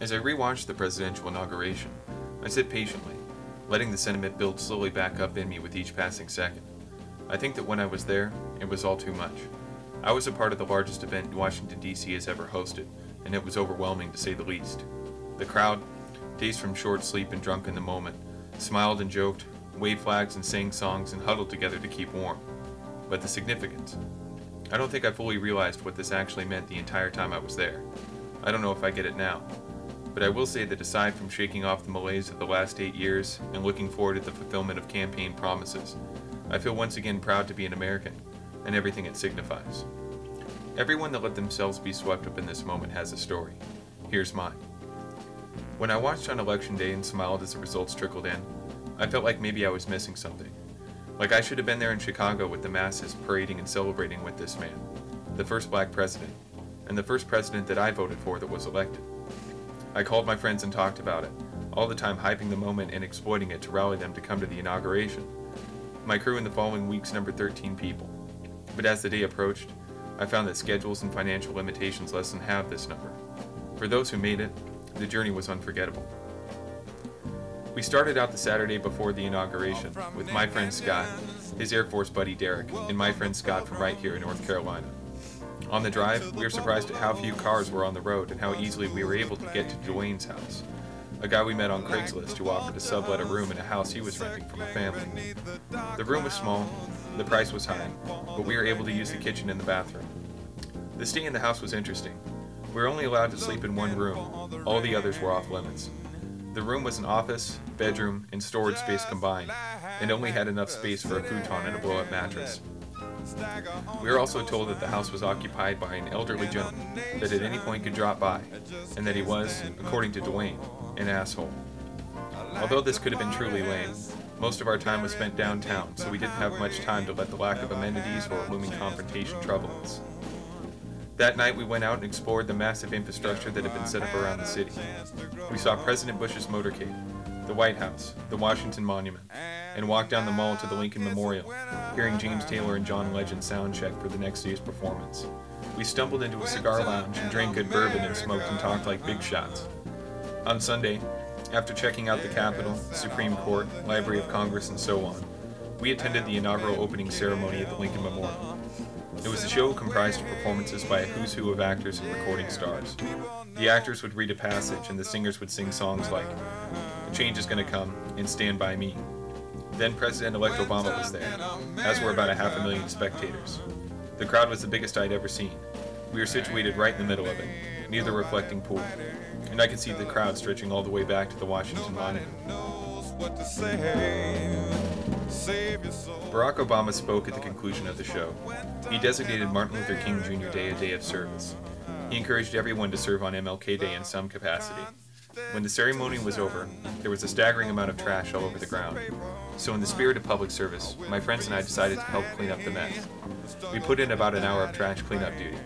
As I rewatched the presidential inauguration, I sit patiently, letting the sentiment build slowly back up in me with each passing second. I think that when I was there, it was all too much. I was a part of the largest event Washington, D.C. has ever hosted, and it was overwhelming to say the least. The crowd, dazed from short sleep and drunk in the moment, smiled and joked, waved flags and sang songs and huddled together to keep warm. But the significance. I don't think I fully realized what this actually meant the entire time I was there. I don't know if I get it now. But I will say that aside from shaking off the malaise of the last 8 years and looking forward to the fulfillment of campaign promises, I feel once again proud to be an American and everything it signifies. Everyone that let themselves be swept up in this moment has a story. Here's mine. When I watched on Election Day and smiled as the results trickled in, I felt like maybe I was missing something. Like I should have been there in Chicago with the masses parading and celebrating with this man, the first black president, and the first president that I voted for that was elected. I called my friends and talked about it, all the time hyping the moment and exploiting it to rally them to come to the inauguration. My crew in the following weeks numbered 13 people, but as the day approached, I found that schedules and financial limitations less than half this number. For those who made it, the journey was unforgettable. We started out the Saturday before the inauguration with my friend Scott, his Air Force buddy Derek, and my friend Scott from right here in North Carolina. On the drive, we were surprised at how few cars were on the road and how easily we were able to get to Dwayne's house, a guy we met on Craigslist who offered to sublet a room in a house he was renting from a family. The room was small, the price was high, but we were able to use the kitchen and the bathroom. The stay in the house was interesting. We were only allowed to sleep in one room, all the others were off limits. The room was an office, bedroom, and storage space combined, and only had enough space for a futon and a blow-up mattress. We were also told that the house was occupied by an elderly gentleman that at any point could drop by, and that he was, according to Dwayne, an asshole. Although this could have been truly lame, most of our time was spent downtown, so we didn't have much time to let the lack of amenities or a looming confrontation trouble us. That night we went out and explored the massive infrastructure that had been set up around the city. We saw President Bush's motorcade, the White House, the Washington Monument, and walked down the mall to the Lincoln Memorial, hearing James Taylor and John Legend soundcheck for the next day's performance. We stumbled into a cigar lounge and drank good bourbon and smoked and talked like big shots. On Sunday, after checking out the Capitol, Supreme Court, Library of Congress, and so on, we attended the inaugural opening ceremony at the Lincoln Memorial. It was a show comprised of performances by a who's who of actors and recording stars. The actors would read a passage and the singers would sing songs like "A Change Is Gonna Come" and "Stand By Me." Then President-elect Obama was there, as were about 500,000 spectators. The crowd was the biggest I'd ever seen. We were situated right in the middle of it, near the reflecting pool, and I could see the crowd stretching all the way back to the Washington Monument. Barack Obama spoke at the conclusion of the show. He designated Martin Luther King Jr. Day a day of service. He encouraged everyone to serve on MLK Day in some capacity. When the ceremony was over, there was a staggering amount of trash all over the ground. So in the spirit of public service, my friends and I decided to help clean up the mess. We put in about an hour of trash cleanup duty.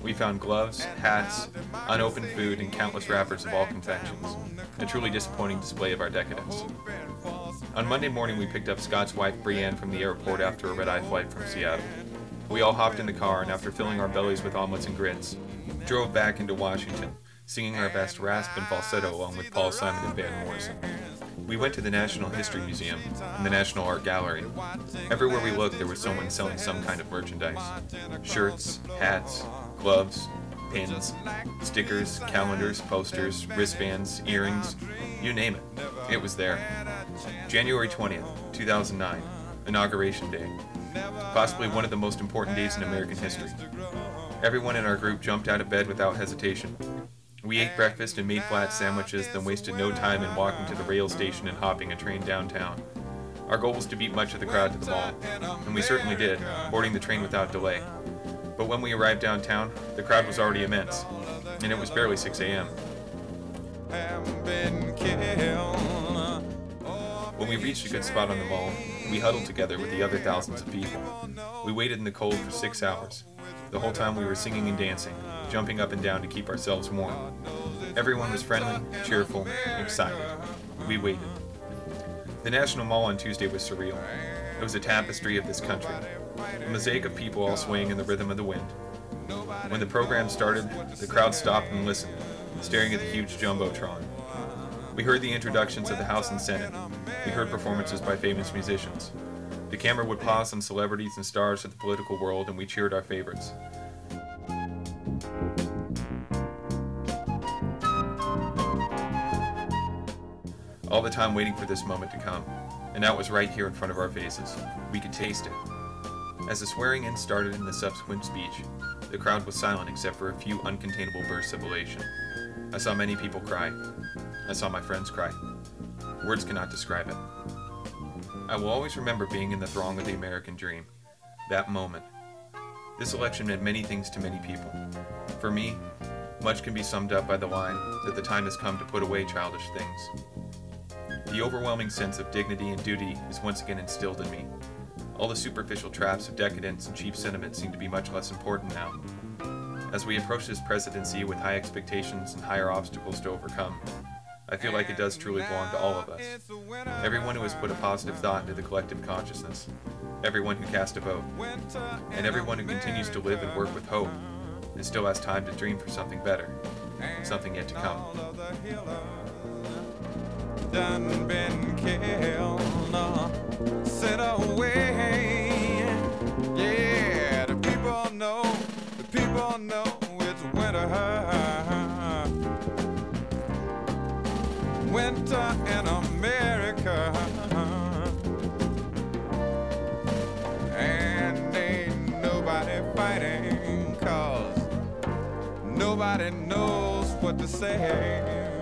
We found gloves, hats, unopened food, and countless wrappers of all confections. A truly disappointing display of our decadence. On Monday morning, we picked up Scott's wife Brienne from the airport after a red-eye flight from Seattle. We all hopped in the car, and after filling our bellies with omelets and grits, drove back into Washington, singing our best rasp and falsetto along with Paul Simon and Van Morrison. We went to the National History Museum and the National Art Gallery. Everywhere we looked, there was someone selling some kind of merchandise. Shirts, hats, gloves, pins, stickers, calendars, posters, wristbands, earrings, you name it. It was there. January 20th, 2009, Inauguration Day. Possibly one of the most important days in American history. Everyone in our group jumped out of bed without hesitation. We ate breakfast and made flat sandwiches, then wasted no time in walking to the rail station and hopping a train downtown. Our goal was to beat much of the crowd to the mall, and we certainly did, boarding the train without delay. But when we arrived downtown, the crowd was already immense, and it was barely 6 a.m. When we reached a good spot on the mall, we huddled together with the other thousands of people. We waited in the cold for 6 hours. The whole time we were singing and dancing, jumping up and down to keep ourselves warm. Everyone was friendly, cheerful, excited. We waited. The National Mall on Tuesday was surreal. It was a tapestry of this country, a mosaic of people all swaying in the rhythm of the wind. When the program started, the crowd stopped and listened, staring at the huge jumbotron. We heard the introductions of the House and Senate. We heard performances by famous musicians. The camera would pause on celebrities and stars of the political world, and we cheered our favorites. All the time waiting for this moment to come, and that was right here in front of our faces. We could taste it. As the swearing-in started in the subsequent speech, the crowd was silent except for a few uncontainable bursts of elation. I saw many people cry. I saw my friends cry. Words cannot describe it. I will always remember being in the throng of the American dream. That moment. This election meant many things to many people. For me, much can be summed up by the line that the time has come to put away childish things. The overwhelming sense of dignity and duty is once again instilled in me. All the superficial traps of decadence and cheap sentiment seem to be much less important now. As we approach this presidency with high expectations and higher obstacles to overcome, I feel like it does truly belong to all of us. Everyone who has put a positive thought into the collective consciousness, everyone who cast a vote, and everyone who continues to live and work with hope, and still has time to dream for something better, something yet to come. Done been killed, sent away. Yeah, the people know it's winter. Winter in America. And ain't nobody fighting, 'cause nobody knows what to say.